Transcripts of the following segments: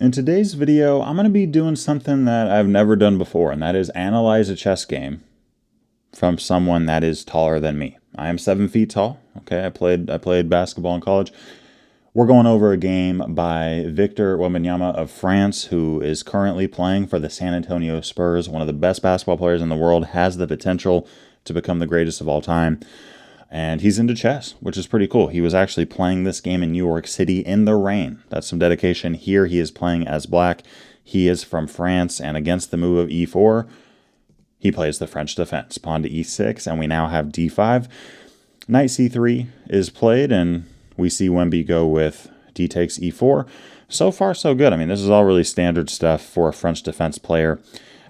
In today's video, I'm going to be doing something that I've never done before, and that is analyze a chess game from someone that is taller than me. I am 7 feet tall. Okay, I played basketball in college. We're going over a game by Victor Wembanyama of France, who is currently playing for the San Antonio Spurs, one of the best basketball players in the world, has the potential to become the greatest of all time. And he's into chess, which is pretty cool. He was actually playing this game in New York City in the rain. That's some dedication. Here he is playing as black. He is from France, and against the move of e4, he plays the French defense. Pawn to e6, and we now have d5. Knight c3 is played, and we see Wemby go with d takes e4. So far, so good. I mean, this is all really standard stuff for a French defense player.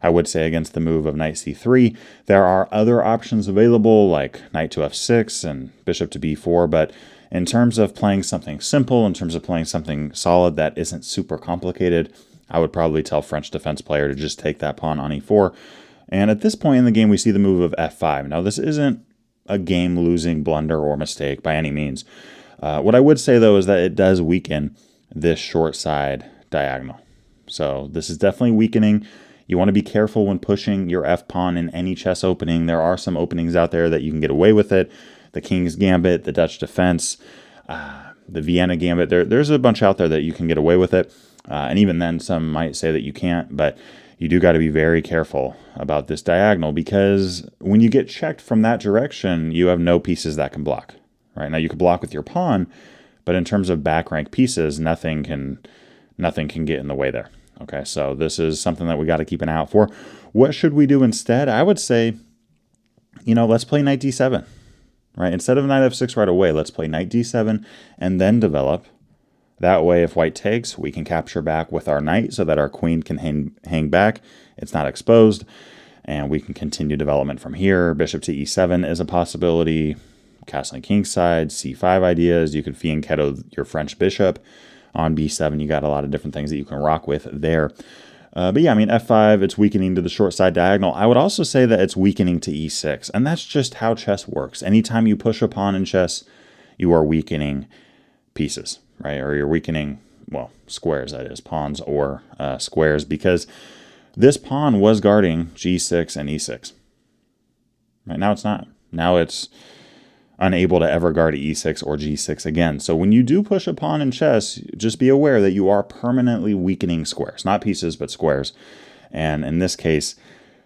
I would say against the move of knight c3. There are other options available like knight to f6 and bishop to b4, but in terms of playing something simple, in terms of playing something solid that isn't super complicated, I would probably tell French defense player to just take that pawn on e4. And at this point in the game, we see the move of f5. Now, this isn't a game-losing blunder or mistake by any means. What I would say, though, is that it does weaken this short side diagonal. So this is definitely weakening. You want to be careful when pushing your f-pawn in any chess opening. There are some openings out there that you can get away with it. The King's Gambit, the Dutch Defense, the Vienna Gambit. There's a bunch out there that you can get away with it. And even then, some might say that you can't. But you do got to be very careful about this diagonal, because when you get checked from that direction, you have no pieces that can block. Right now, you can block with your pawn, but in terms of back rank pieces, nothing can get in the way there. Okay, so this is something that we got to keep an eye out for. What should we do instead? I would say, let's play knight d7, right? Instead of knight f6 right away, let's play knight d7 and then develop. That way, if white takes, we can capture back with our knight so that our queen can hang back. It's not exposed, and we can continue development from here. Bishop to e7 is a possibility. Castling kingside, c5 ideas. You could fianchetto your French bishop. On b7, you got a lot of different things that you can rock with there. But yeah, I mean, f5, it's weakening to the short side diagonal. I would also say that it's weakening to e6, and that's just how chess works. Anytime you push a pawn in chess, you are weakening pieces, right? Or you're weakening, well, squares, that is, pawns or squares, because this pawn was guarding g6 and e6. Right now it's not. Now it's unable to ever guard e6 or g6 again. So when you do push a pawn in chess, just be aware that you are permanently weakening squares. Not pieces, but squares. And in this case,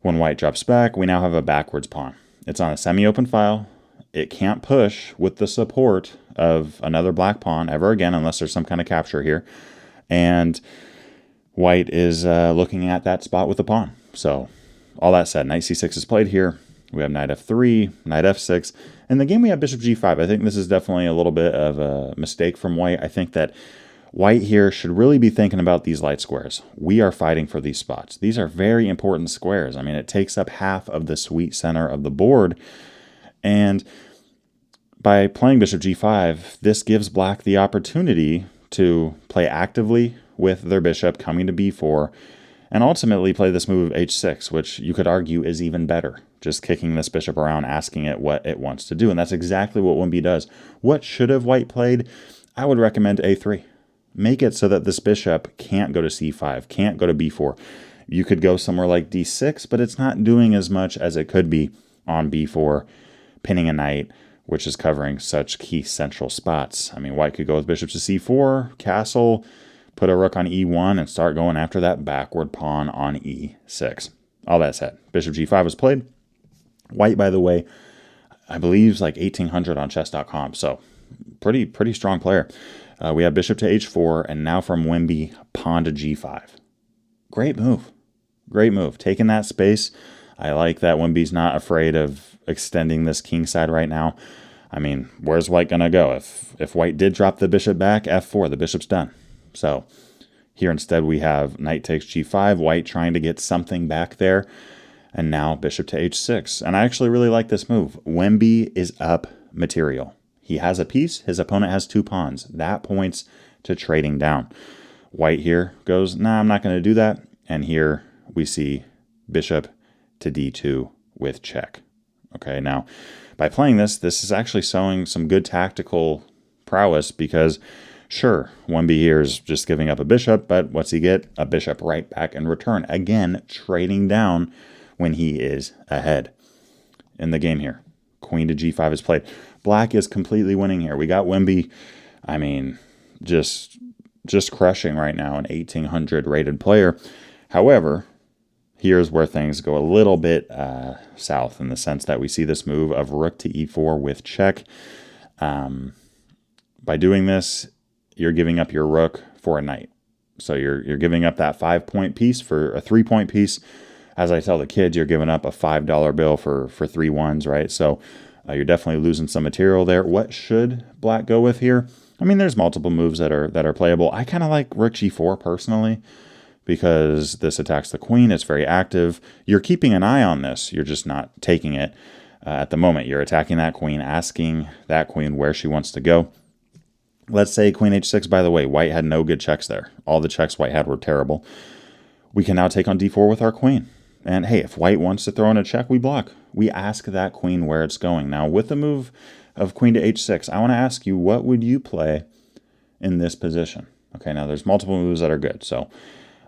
when white drops back, we now have a backwards pawn. It's on a semi-open file. It can't push with the support of another black pawn ever again, unless there's some kind of capture here. And white is looking at that spot with a pawn. So all that said, knight c6 is played here. We have knight f3, knight f6. In the game, we have bishop g5. I think this is definitely a little bit of a mistake from white. I think that white here should really be thinking about these light squares. We are fighting for these spots. These are very important squares. I mean, it takes up half of the sweet center of the board. And by playing bishop g5, this gives black the opportunity to play actively with their bishop coming to b4, and ultimately play this move of h6, which you could argue is even better. Just kicking this bishop around, asking it what it wants to do. And that's exactly what Wemby does. What should have white played? I would recommend a3. Make it so that this bishop can't go to c5, can't go to b4. You could go somewhere like d6, but it's not doing as much as it could be on b4, pinning a knight, which is covering such key central spots. I mean, white could go with bishop to c4, castle, put a rook on e1, and start going after that backward pawn on e6. All that said, bishop g5 was played. White, by the way, I believe is like 1800 on chess.com, so pretty strong player. We have bishop to h4, and now from Wemby, pawn to g5. Great move. Great move. Taking that space. I like that Wemby's not afraid of extending this kingside right now. I mean, where's white going to go? If white did drop the bishop back, f4, the bishop's done. So here instead we have knight takes g5, white trying to get something back there. And now bishop to h6. And I actually really like this move. Wemby is up material. He has a piece. His opponent has 2 pawns. That points to trading down. White here goes, nah, I'm not going to do that. And here we see bishop to d2 with check. Okay, now by playing this, this is actually showing some good tactical prowess, because Sure, Wemby here is just giving up a bishop, but what's he get? A bishop right back in return. Again, trading down when he is ahead in the game here. Queen to g5 is played. Black is completely winning here. We got Wemby, I mean, just crushing right now, an 1800 rated player. However, here's where things go a little bit south in the sense that we see this move of rook to e4 with check. By doing this, you're giving up your rook for a knight. So you're giving up that 5-point piece for a 3-point piece. As I tell the kids, you're giving up a $5 bill for 3 ones, right? So you're definitely losing some material there. What should black go with here? I mean, there's multiple moves that are playable. I kind of like rook g4 personally because this attacks the queen. It's very active. You're keeping an eye on this. You're just not taking it at the moment. You're attacking that queen, asking that queen where she wants to go. Let's say queen h6, by the way, white had no good checks there. All the checks white had were terrible. We can now take on d4 with our queen. And hey, if white wants to throw in a check, we block. We ask that queen where it's going. Now, with the move of queen to h6, I want to ask you, what would you play in this position? Okay, now there's multiple moves that are good. So,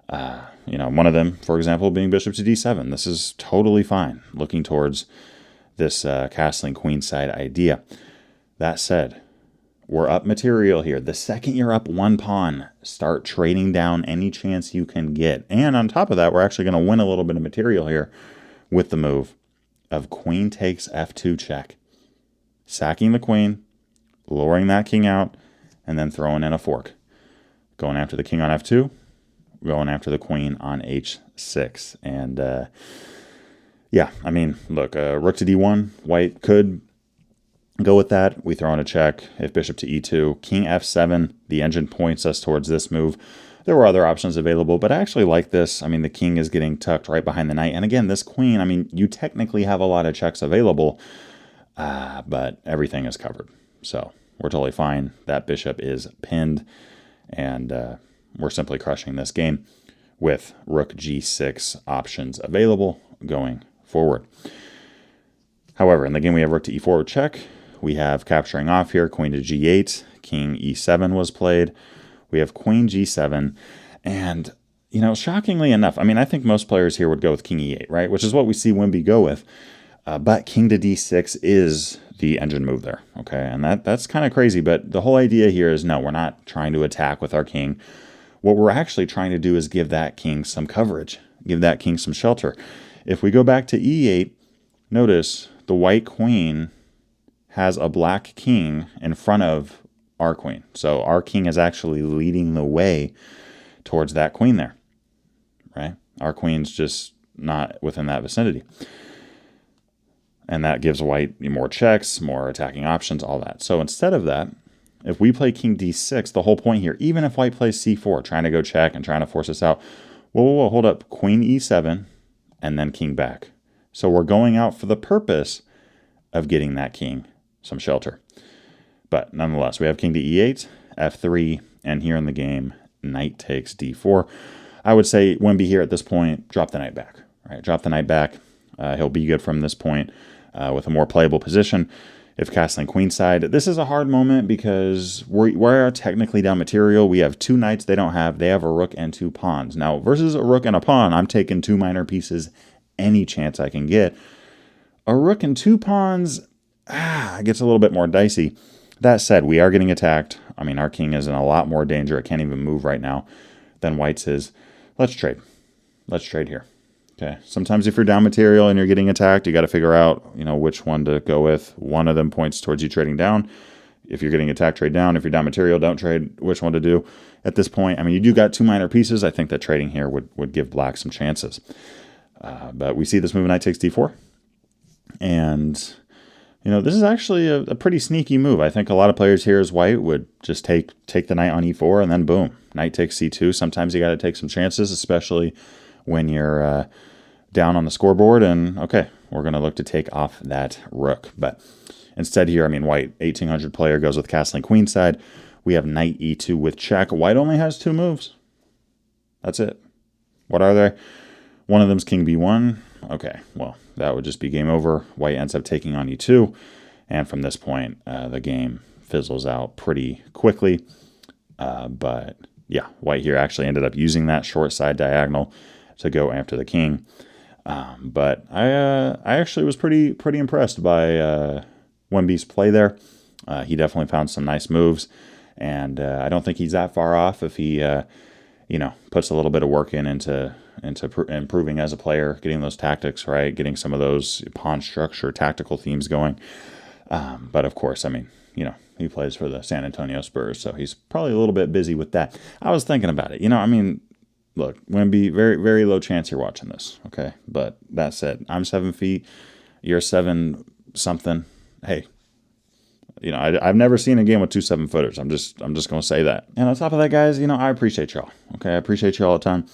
one of them, for example, being bishop to d7. This is totally fine, looking towards this castling queenside idea. That said, we're up material here. The second you're up 1 pawn, start trading down any chance you can get. And on top of that, we're actually going to win a little bit of material here with the move of queen takes f2 check. Sacking the queen, lowering that king out, and then throwing in a fork. Going after the king on f2, going after the queen on h6. And yeah, I mean, look, rook to d1, white could go with that. We throw in a check. If bishop to e2, king f7, the engine points us towards this move. There were other options available, but I actually like this. I mean, the king is getting tucked right behind the knight. And again, this queen, I mean, you technically have a lot of checks available, but everything is covered. So we're totally fine. That bishop is pinned, and we're simply crushing this game with rook g6 options available going forward. However, in the game we have rook to e4 check. We have capturing off here, queen to g8, king e7 was played. We have queen g7, and, shockingly enough, I mean, I think most players here would go with king e8, right? Which is what we see Wemby go with. But king to d6 is the engine move there, okay? And that's kind of crazy, but the whole idea here is, no, we're not trying to attack with our king. What we're actually trying to do is give that king some coverage, give that king some shelter. If we go back to e8, notice the white queen has a black king in front of our queen. So our king is actually leading the way towards that queen there, right? Our queen's just not within that vicinity. And that gives white more checks, more attacking options, all that. So instead of that, if we play king d6, the whole point here, even if white plays c4, trying to go check and trying to force us out, whoa, hold up, queen e7, and then king back. So we're going out for the purpose of getting that king some shelter. But nonetheless, we have king to e8, f3, and here in the game, knight takes d4. I would say Wemby here at this point, drop the knight back. Right? Drop the knight back. He'll be good from this point with a more playable position. If castling queenside, this is a hard moment because we're technically down material. We have 2 knights they don't have. They have a rook and 2 pawns. Now, versus a rook and a pawn, I'm taking 2 minor pieces any chance I can get. A rook and 2 pawns, gets a little bit more dicey. That said, we are getting attacked. I mean, our king is in a lot more danger. It can't even move right now than white's is. Let's trade. Let's trade here. Okay. Sometimes if you're down material and you're getting attacked, you got to figure out, which one to go with. One of them points towards you trading down. If you're getting attacked, trade down. If you're down material, don't trade. Which one to do? At this point, I mean, you do got 2 minor pieces. I think that trading here would give black some chances. But we see this move, knight takes d4. And this is actually a pretty sneaky move. I think a lot of players here as white would just take the knight on e4 and then boom, knight takes c2. Sometimes you got to take some chances, especially when you're down on the scoreboard. And okay, we're going to look to take off that rook. But instead here, I mean, white 1800 player goes with castling queenside. We have knight e2 with check. White only has 2 moves. That's it. What are they? One of them's king b1. Okay, well, that would just be game over. White ends up taking on e2, and from this point, the game fizzles out pretty quickly. But yeah, white here actually ended up using that short side diagonal to go after the king. But I actually was pretty impressed by Wemby's play there. He definitely found some nice moves, and I don't think he's that far off if he puts a little bit of work into improving as a player, getting those tactics right, getting some of those pawn structure tactical themes going. But of course, I mean, he plays for the San Antonio Spurs, so he's probably a little bit busy with that. I was thinking about it. I mean, look, Wemby, very, very low chance you're watching this, okay? But that said, I'm 7 feet, you're 7 something. Hey, I've never seen a game with 2 7-footers. I'm just going to say that. And on top of that, guys, I appreciate y'all, okay? I appreciate y'all all the time.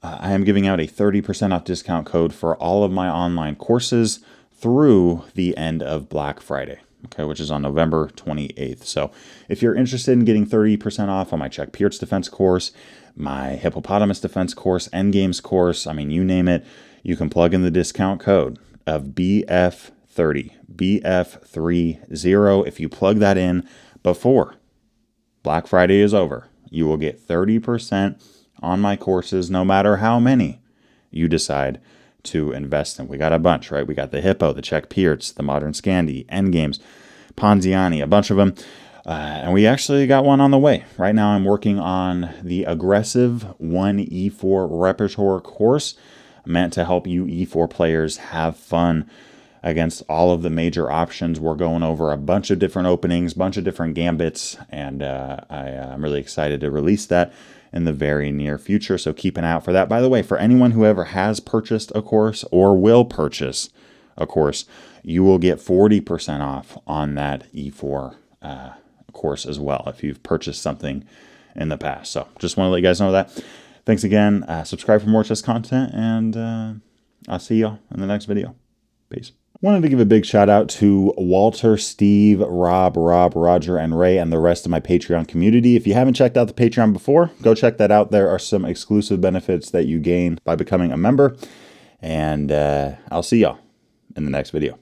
I am giving out a 30% off discount code for all of my online courses through the end of Black Friday, okay, which is on November 28th. So if you're interested in getting 30% off on my Czech PIRC defense course, my Hippopotamus defense course, Endgames course, I mean, you name it, you can plug in the discount code of BF30, BF30. If you plug that in before Black Friday is over, you will get 30% on my courses, no matter how many you decide to invest in. We got a bunch, right? We got the Hippo, the Czech PIRC, the Modern Scandi, Endgames, Ponziani, a bunch of them. And we actually got one on the way. Right now I'm working on the Aggressive 1E4 Repertoire course, meant to help you E4 players have fun against all of the major options. We're going over a bunch of different openings, bunch of different gambits, and I'm really excited to release that in the very near future, so keep an eye out for that. By the way, for anyone who ever has purchased a course or will purchase a course, you will get 40% off on that E4 course as well if you've purchased something in the past. So just want to let you guys know that. Thanks again. Subscribe for more chess content, and I'll see y'all in the next video. Peace. Wanted to give a big shout out to Walter, Steve, Rob, Roger, and Ray, and the rest of my Patreon community. If you haven't checked out the Patreon before, go check that out. There are some exclusive benefits that you gain by becoming a member. And I'll see y'all in the next video.